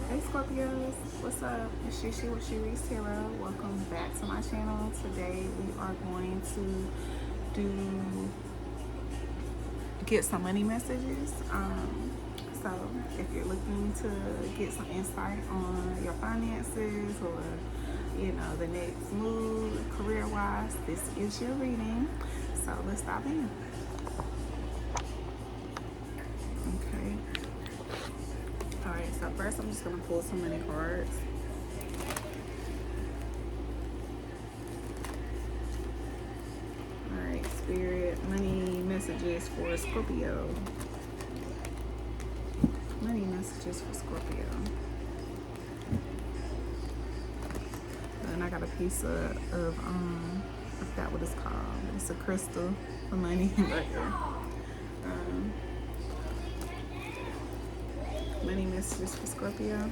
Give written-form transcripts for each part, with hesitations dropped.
Hey Scorpios, what's up? It's Shishi with She Reads Tarot. Welcome back to my channel. Today we are going to get some money messages. So if you're looking to get some insight on your finances or the next move career-wise, this is your reading. So let's dive in. Okay. Alright, so first I'm just going to pull some money cards. Alright, Spirit, money messages for Scorpio. Money messages for Scorpio. And I got a piece of I forgot what it's called. It's a crystal for money right there. Money messages for Scorpio.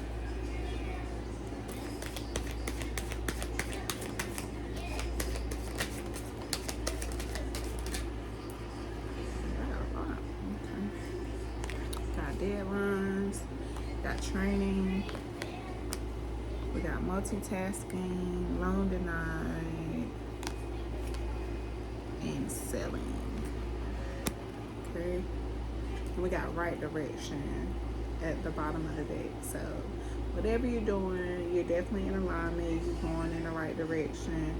Got deadlines, got training, we got multitasking, loan denied, and selling. Okay, and we got right direction at the bottom of the deck. So whatever you're doing, you're definitely in alignment, you're going in the right direction.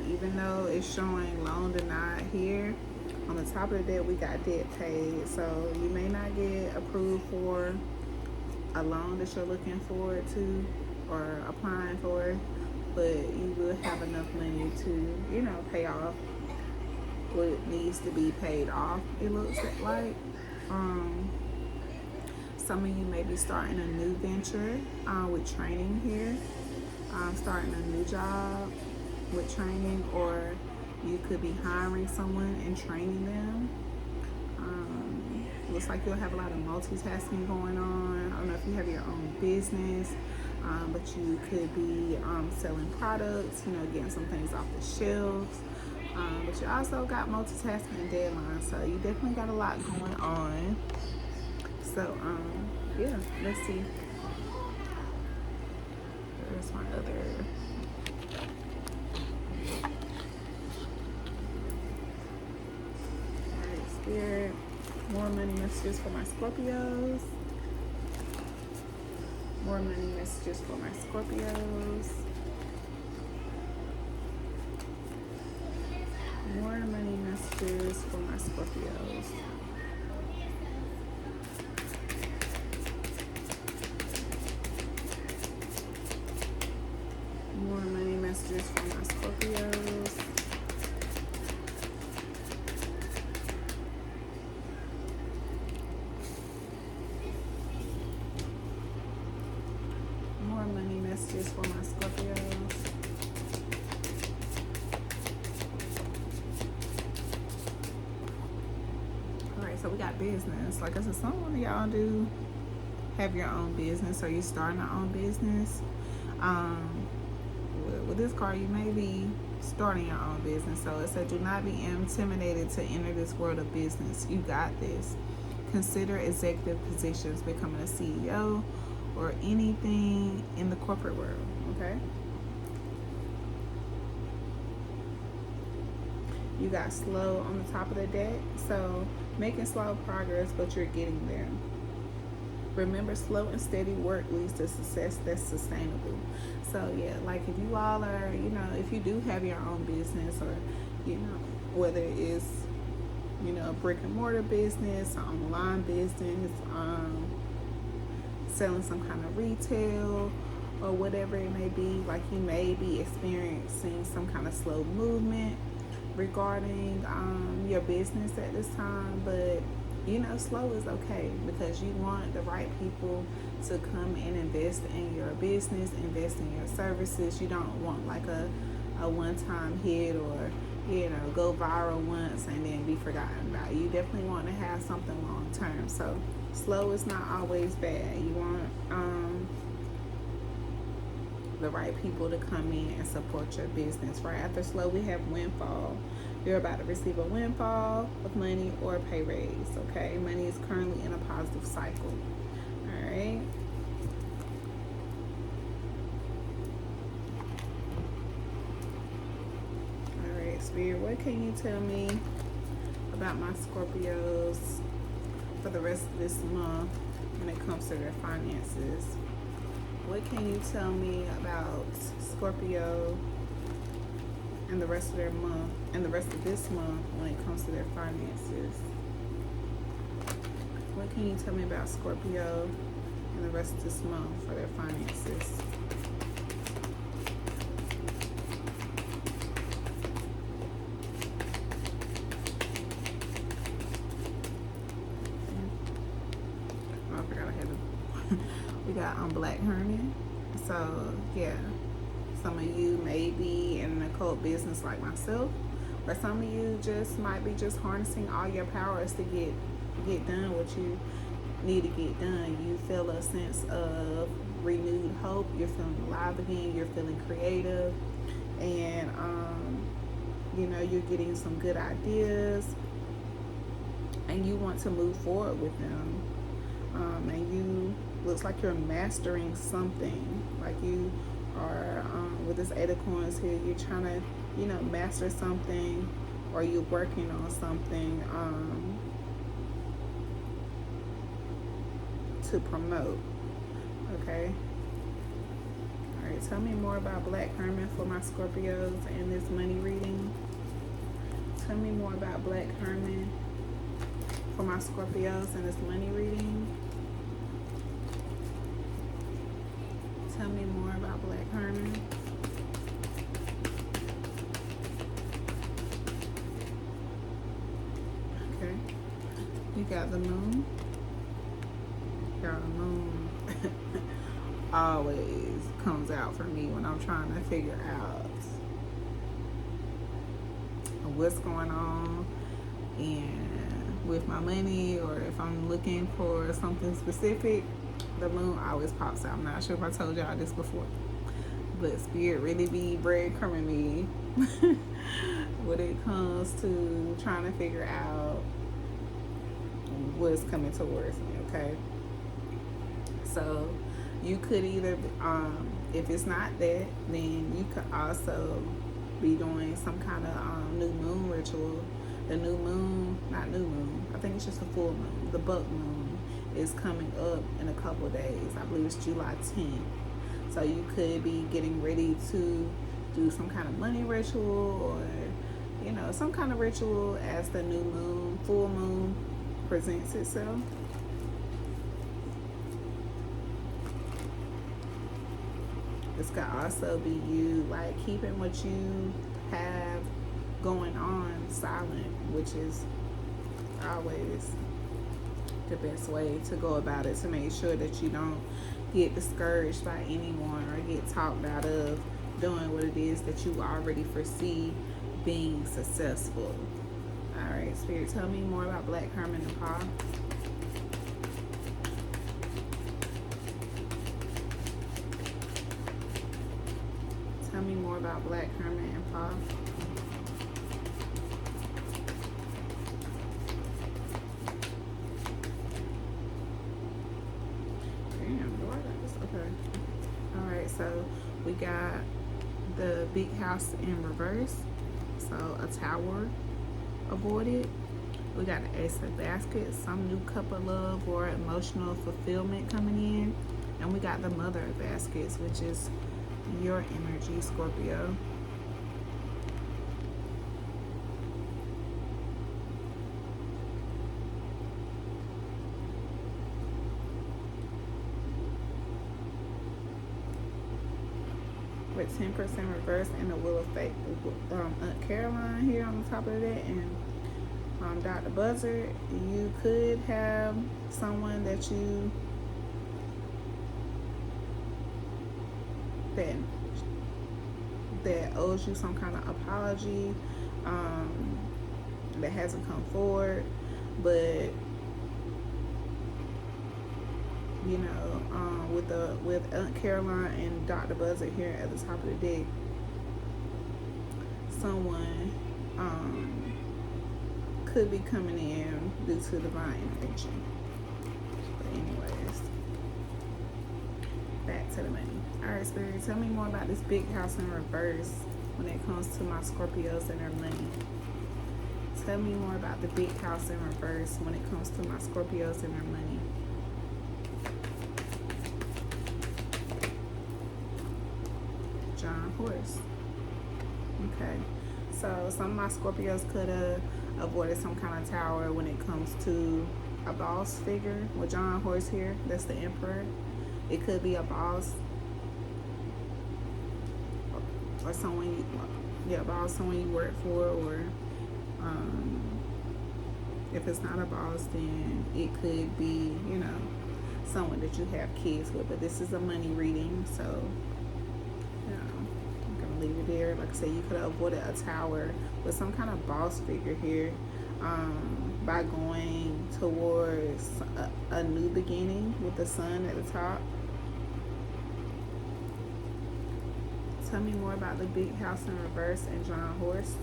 Even though it's showing loan denied here, on the top of the deck we got debt paid. So you may not get approved for a loan that you're looking forward to or applying for, but you will have enough money to pay off what needs to be paid off, it looks like. Some of you may be starting a new venture with training here, starting a new job with training, or you could be hiring someone and training them. Looks like you'll have a lot of multitasking going on. I don't know if you have your own business, but you could be selling products, getting some things off the shelves. But you also got multitasking and deadlines, so you definitely got a lot going on. So, yeah, let's see. There's my other. Alright, Spirit. More money messages for my Scorpios. More money messages for my Scorpios. More money messages for my Scorpios. More money messages for my Scorpios. More money messages for my Scorpios. Alright, so we got business. Like I said, some of y'all do have your own business, or you starting your own business. With this card, you may be starting your own business. So it said, do not be intimidated to enter this world of business. You got this. Consider executive positions, becoming a CEO, or anything in the corporate world, okay? You got slow on the top of the deck, so making slow progress, but you're getting there. Remember, slow and steady work leads to success that's sustainable. So yeah, like if you all are, if you do have your own business, or whether it's a brick and mortar business, an online business, selling some kind of retail or whatever it may be, like you may be experiencing some kind of slow movement regarding your business at this time, but slow is okay, because you want the right people to come and invest in your business, invest in your services. You don't want like a one-time hit, or go viral once and then be forgotten about. You definitely want to have something long term. So slow is not always bad. You want the right people to come in and support your business. Right after slow, we have windfall. You're about to receive a windfall of money or a pay raise, okay? Money is currently in a positive cycle, all right? what can you tell me about my Scorpios for the rest of this month when it comes to their finances? What can you tell me about Scorpio and the rest of their month and the rest of this month when it comes to their finances? What can you tell me about Scorpio and the rest of this month for their finances? Oh, I forgot I had them. We got Black Hermit. So yeah, some of you may be in an occult business like myself, or some of you just might be just harnessing all your powers to get done what you need to get done. You feel a sense of renewed hope. You're feeling alive again. You're feeling creative, and you know, you're getting some good ideas, and you want to move forward with them. And you looks like you're mastering something. Like you are with this Eight of Coins here. You're trying to, you know, master something, or you're working on something to promote. Okay. All right. Tell me more about Black Hermit for my Scorpios in this money reading. Tell me more about Black Hermit for my Scorpios in this money reading. Tell me more about Black Hermit. Okay. You got the moon. Got the moon. Always comes out for me when I'm trying to figure out what's going on and with my money, or if I'm looking for something specific, the moon always pops out. I'm not sure if I told y'all this before, but Spirit really be breadcrumbing me when it comes to trying to figure out what's coming towards me. Okay, so you could either if it's not that, then you could also be doing some kind of new moon ritual. The new moon, not new moon, I think it's just a full moon. The buck moon is coming up in a couple days. I believe it's July 10th. So you could be getting ready to do some kind of money ritual, or, you know, some kind of ritual as the new moon, full moon presents itself. This could also be you like keeping what you have going on silent, which is always the best way to go about it, to make sure that you don't get discouraged by anyone or get talked out of doing what it is that you already foresee being successful. All right, Spirit, tell me more about Black Hermit and Paul. Tell me more about Black Hermit and Paul. Okay. All right, so we got the big house in reverse, so a tower avoided. We got the Ace of Baskets, some new cup of love or emotional fulfillment coming in, and we got the Mother of Baskets, which is your energy, Scorpio. With 10% reverse and the Wheel of Fate, Aunt Caroline here on the top of that, and Dr. Buzzard. You could have someone that you that owes you some kind of apology, that hasn't come forward, but you know, with Aunt Caroline and Dr. Buzzard here at the top of the deck, someone could be coming in due to divine intervention. But anyways, back to the money. All right, Spirit, tell me more about this big house in reverse when it comes to my Scorpios and their money. Tell me more about the big house in reverse when it comes to my Scorpios and their money. John Horse. Okay. So some of my Scorpios could have avoided some kind of tower when it comes to a boss figure with John Horse here. That's the Emperor. It could be a boss or someone boss, someone you work for, or if it's not a boss, then it could be, someone that you have kids with. But this is a money reading, so I'm gonna leave it there. Like I said, you could have avoided a tower with some kind of boss figure here by going towards a new beginning with the sun at the top. Tell me more about the big house in reverse and John Horse.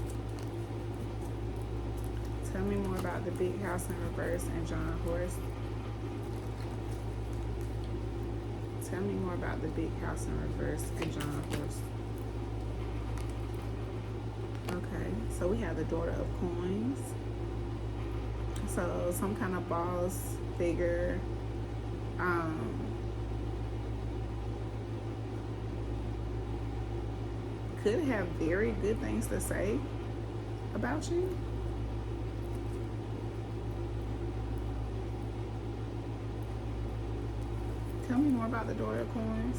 Tell me more about the big house in reverse and John Horse. Tell me more about the big house in reverse and John Horse. Okay, so we have the Daughter of Coins. So some kind of boss figure. Could have very good things to say about you. Tell me more about the Daughter of Coins.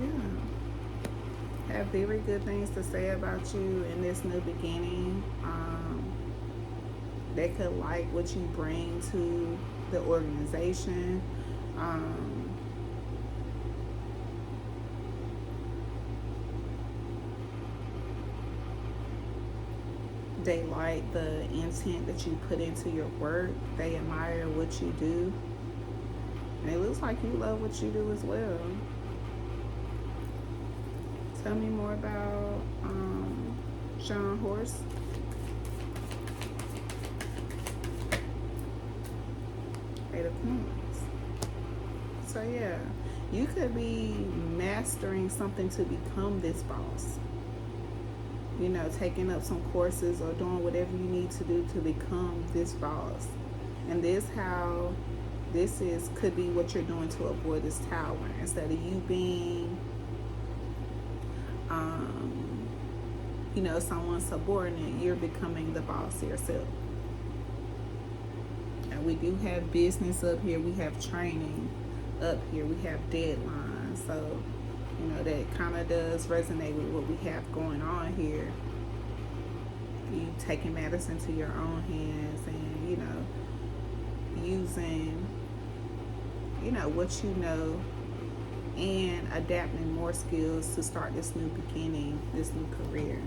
Yeah. Have very good things to say about you in this new beginning. They could like what you bring to the organization. They like the intent that you put into your work. They admire what you do. And it looks like you love what you do as well. Tell me more about John Horse. Eight of Coins. So yeah, you could be mastering something to become this boss. Taking up some courses or doing whatever you need to do to become this boss. And could be what you're doing to avoid this tower. Instead of you being someone subordinate, you're becoming the boss yourself. And we do have business up here, we have training up here, we have deadlines. So that kind of does resonate with what we have going on here. You taking matters into your own hands and using what you know and adapting more skills to start this new beginning, this new career.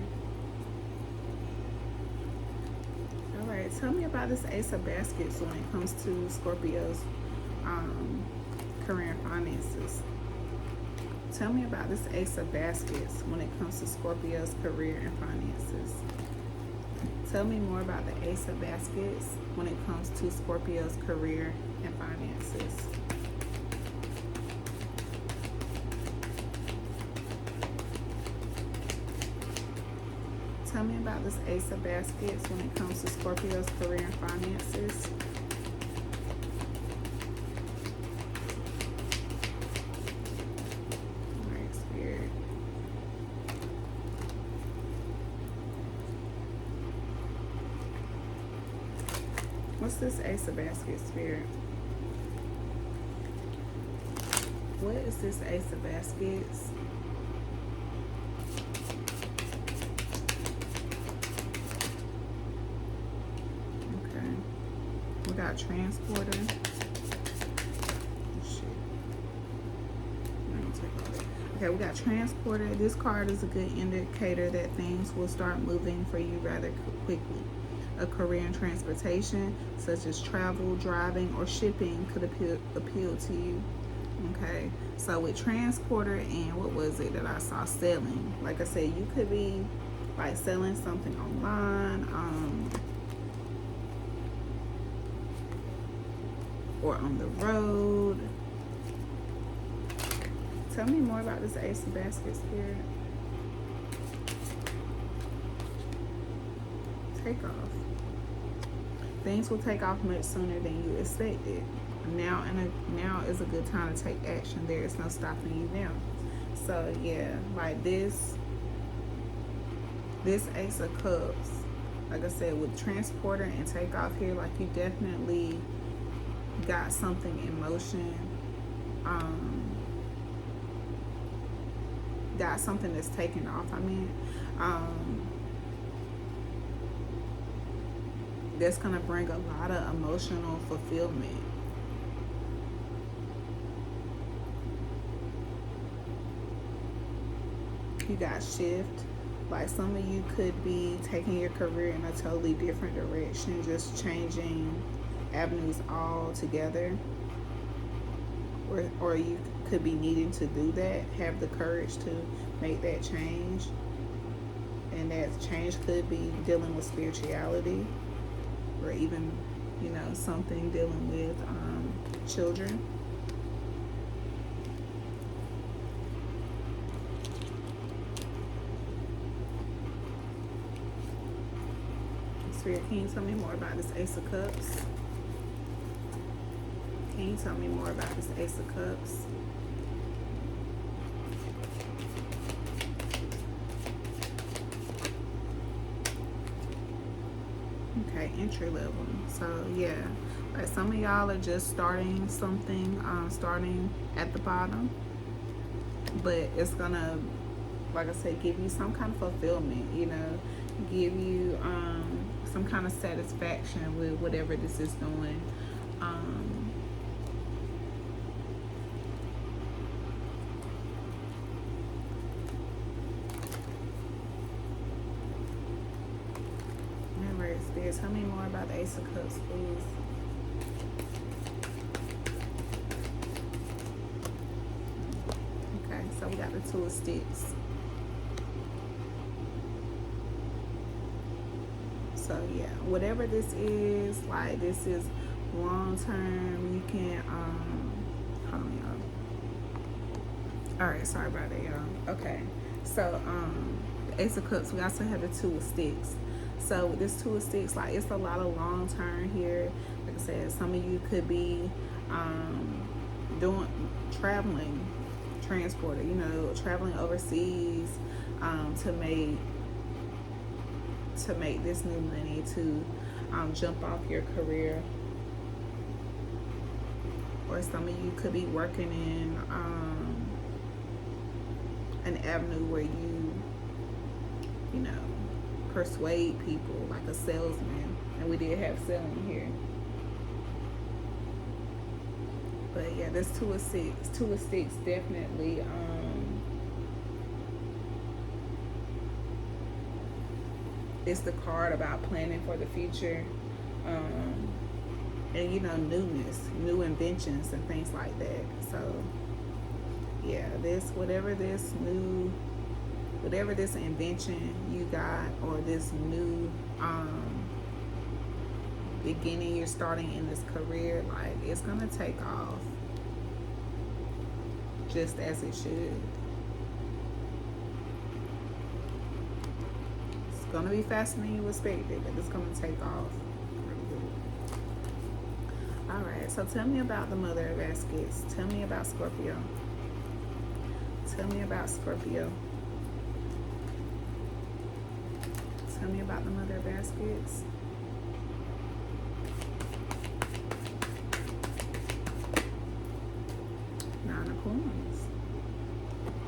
All right, tell me about this Ace of Baskets when it comes to Scorpio's career and finances. Tell me about this Ace of Baskets when it comes to Scorpio's career and finances. Tell me more about the Ace of Baskets when it comes to Scorpio's career and finances. Tell me about this Ace of Baskets when it comes to Scorpio's career and finances. What's this Ace of Baskets, Spirit? What is this Ace of Baskets? Okay. We got Transporter. Okay, we got Transporter. This card is a good indicator that things will start moving for you rather quickly. A career in transportation, such as travel, driving, or shipping, could appeal to you. Okay, so with Transporter and what was it that I saw selling? Like I said, you could be like selling something online, or on the road. Tell me more about this Ace of Baskets, Spirit. Take off. Things will take off much sooner than you expected. Now is a good time to take action. There is no stopping you now. So yeah, like this Ace of Cups, like I said, with transporter and takeoff here, like you definitely got something in motion. Got something that's taking off. I mean, that's gonna bring a lot of emotional fulfillment. You got shift. Like some of you could be taking your career in a totally different direction, just changing avenues altogether. Or you could be needing to do that, have the courage to make that change. And that change could be dealing with spirituality, or even, you know, something dealing with children. Spirit, can you tell me more about this Ace of Cups? Can you tell me more about this Ace of Cups? Okay, entry level. So yeah, like some of y'all are just starting something, starting at the bottom, but it's gonna, like I said, give you some kind of fulfillment, you know, give you some kind of satisfaction with whatever this is doing. Spirit, tell me more about the Ace of Cups, please. Okay, so we got the Two of Sticks. So yeah, whatever this is, like this is long term. You can hold on, y'all. All right, sorry about that, y'all. Okay, so the Ace of Cups. We also have the Two of Sticks. So with this Two of Sticks, like it's a lot of long term here. Like I said, some of you could be traveling, transporter, you know, traveling overseas to make this new money, to jump off your career. Or some of you could be working in an avenue where you know, persuade people, like a salesman. And we did have selling here. But yeah, this Two of Sticks definitely it's the card about planning for the future, and you know, newness, new inventions and things like that. So yeah, whatever this invention you got, or this new beginning you're starting in this career, like it's gonna take off just as it should. It's gonna be faster than you expected, but it's gonna take off really good. All right, so tell me about the Mother of Baskets. Tell me about Scorpio. Tell me about Scorpio. Tell me about the Mother of Baskets. Nine of Coins.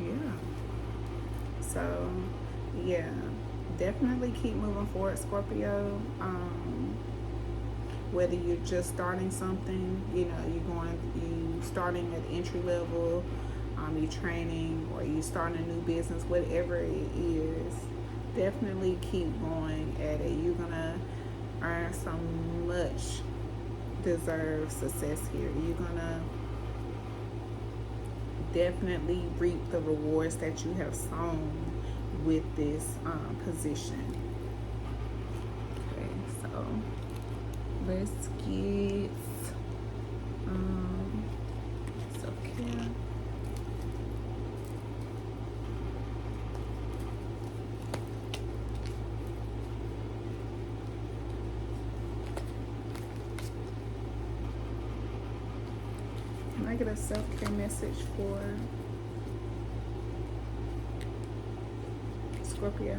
Yeah. So, yeah. Definitely keep moving forward, Scorpio. Whether you're just starting something, you know, you starting at entry level, you training, or you starting a new business, whatever it is, definitely keep going at it. You're gonna earn some much deserved success here. You're gonna definitely reap the rewards that you have sown with this position. Okay, so let's get get a self-care message for Scorpio?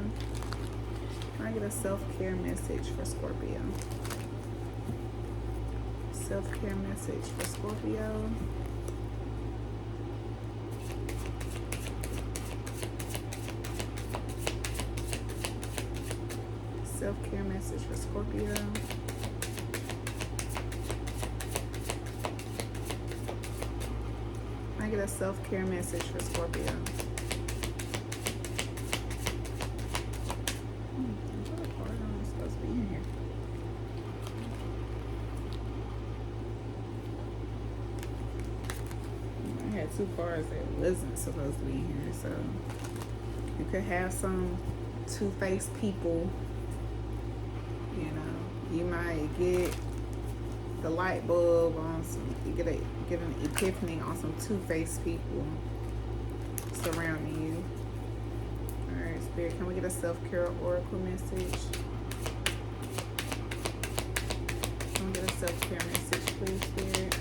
Can I get a self-care message for Scorpio? Self-care message for Scorpio. Self-care message for Scorpio. I get a self-care message for Scorpio. What card am I supposed to be in here? I had two cards that wasn't supposed to be in here, so you could have some two-faced people. You know, you might get the light bulb on some, you get an epiphany on some two-faced people surrounding you. All right, Spirit, can we get a self-care oracle message? Can we get a self-care message, please, Spirit?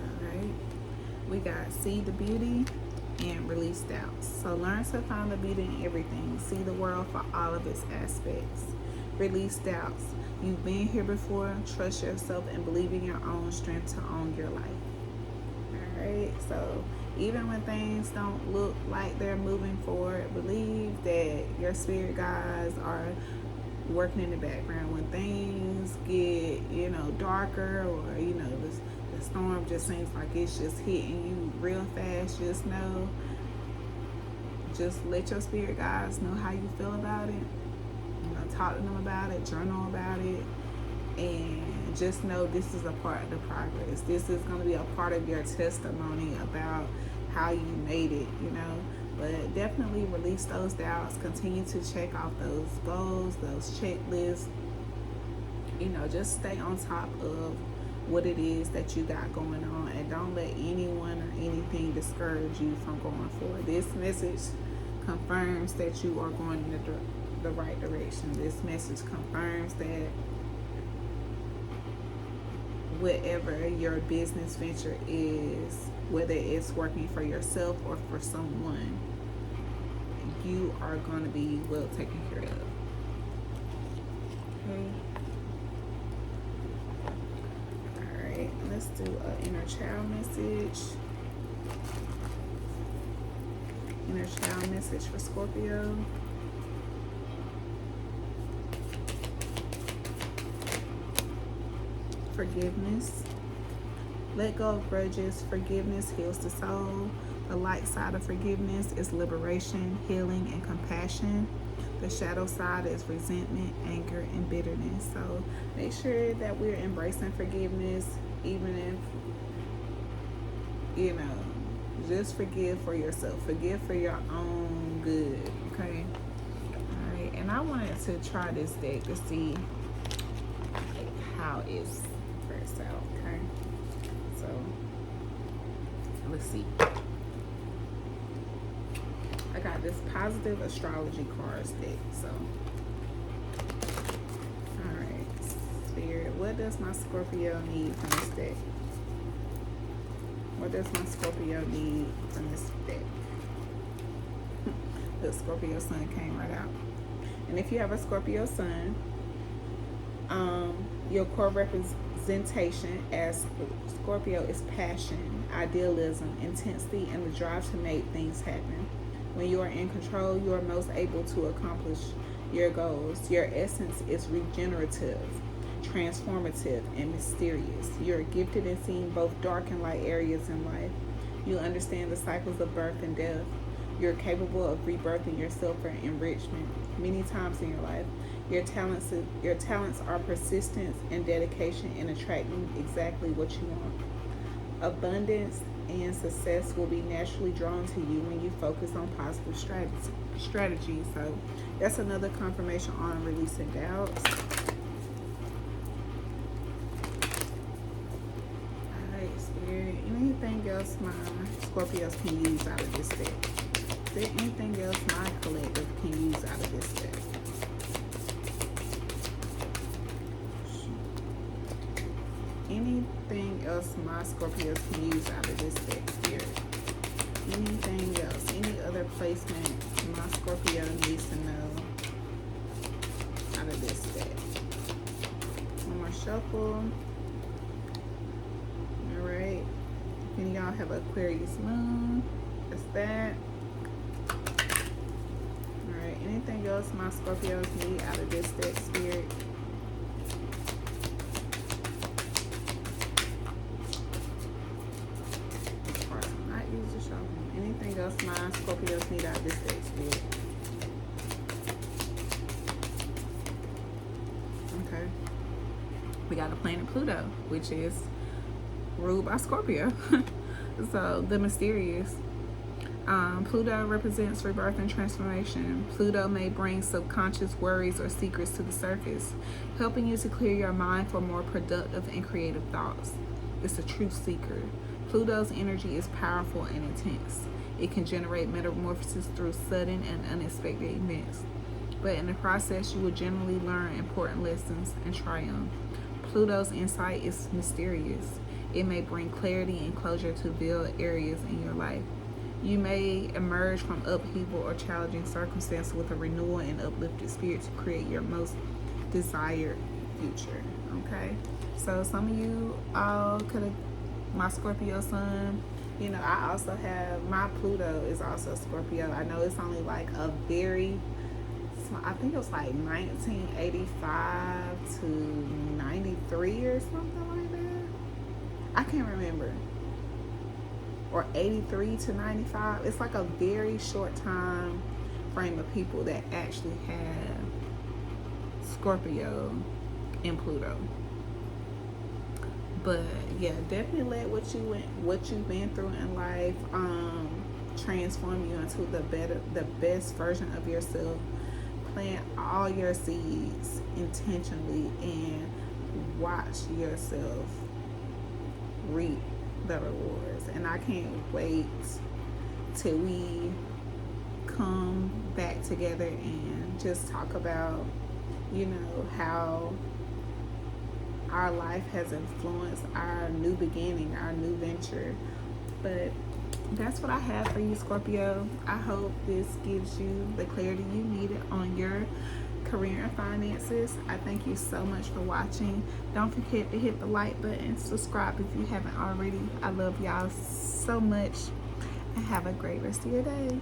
All right, we got see the beauty and release doubts. So learn to find the beauty in everything. See the world for all of its aspects. Release doubts. You've been here before. Trust yourself and believe in your own strength to own your life. Alright, so even when things don't look like they're moving forward, believe that your spirit guides are working in the background. When things get, you know, darker, or, you know, the storm just seems like it's just hitting you real fast, just know, just let your spirit guides know how you feel about it. You know, talk to them about it, journal about it, and just know this is a part of the progress. This is going to be a part of your testimony about how you made it, you know. But definitely release those doubts. Continue to check off those goals, those checklists. You know, just stay on top of what it is that you got going on, and don't let anyone or anything discourage you from going forward. This message confirms that you are going in the right direction. This message confirms that whatever your business venture is, whether it's working for yourself or for someone, you are going to be well taken care of. Okay. Let's do an inner child message. Inner child message for Scorpio. Forgiveness. Let go of grudges. Forgiveness heals the soul. The light side of forgiveness is liberation, healing, and compassion. The shadow side is resentment, anger, and bitterness. So make sure that we're embracing forgiveness, even if, you know, just forgive for yourself. Forgive for your own good, okay? All right, and I wanted to try this deck to see how it's pressed out, okay? So, let's see. I got this positive astrology cards deck, so. Alright, Spirit, what does my Scorpio need from this deck? What does my Scorpio need from this deck? The Scorpio sun came right out. And if you have a Scorpio sun, your core representation as Scorpio is passion, idealism, intensity, and the drive to make things happen. When you are in control, you are most able to accomplish your goals. Your essence is regenerative, transformative, and mysterious. You are gifted in seeing both dark and light areas in life. You understand the cycles of birth and death. You're capable of rebirthing yourself for enrichment many times in your life. Your talents are persistence and dedication in attracting exactly what you want. Abundance and success will be naturally drawn to you when you focus on positive strategies. So that's another confirmation on releasing doubts. Alright, Spirit. Anything else my Scorpios can use out of this deck? Is there anything else my collective can use out of this deck? anything else my Scorpios can use out of this deck, Spirit? Anything else? Any other placement my Scorpio needs to know out of this deck? One more shuffle. Alright. If any of y'all have Aquarius moon, that's that. Alright, anything else my Scorpios need out of this deck, Spirit? Anything else my Scorpios need out of this deck, Spirit? Okay. We got a planet Pluto, which is ruled by Scorpio. So, the mysterious. Pluto represents rebirth and transformation. Pluto may bring subconscious worries or secrets to the surface, helping you to clear your mind for more productive and creative thoughts. It's a truth seeker. Pluto's energy is powerful and intense. It can generate metamorphosis through sudden and unexpected events. But in the process, you will generally learn important lessons and triumph. Pluto's insight is mysterious. It may bring clarity and closure to veiled areas in your life. You may emerge from upheaval or challenging circumstances with a renewal and uplifted spirit to create your most desired future. Okay? So some of you all could have, my Scorpio sun, you know, I also have, my Pluto is also Scorpio. I know it's only like a very, I think it was like 1985 to 93 or something like that. I can't remember. Or 83 to 95. It's like a very short time frame of people that actually have Scorpio and Pluto. But yeah, definitely let what you've been through in life transform you into the best version of yourself. Plant all your seeds intentionally and watch yourself reap the rewards. And I can't wait till we come back together and just talk about, you know, how our life has influenced our new beginning, our new venture. But that's what I have for you, Scorpio. I hope this gives you the clarity you needed on your career and finances. I thank you so much for watching. Don't forget to hit the like button, subscribe if you haven't already. I love y'all so much, and have a great rest of your day.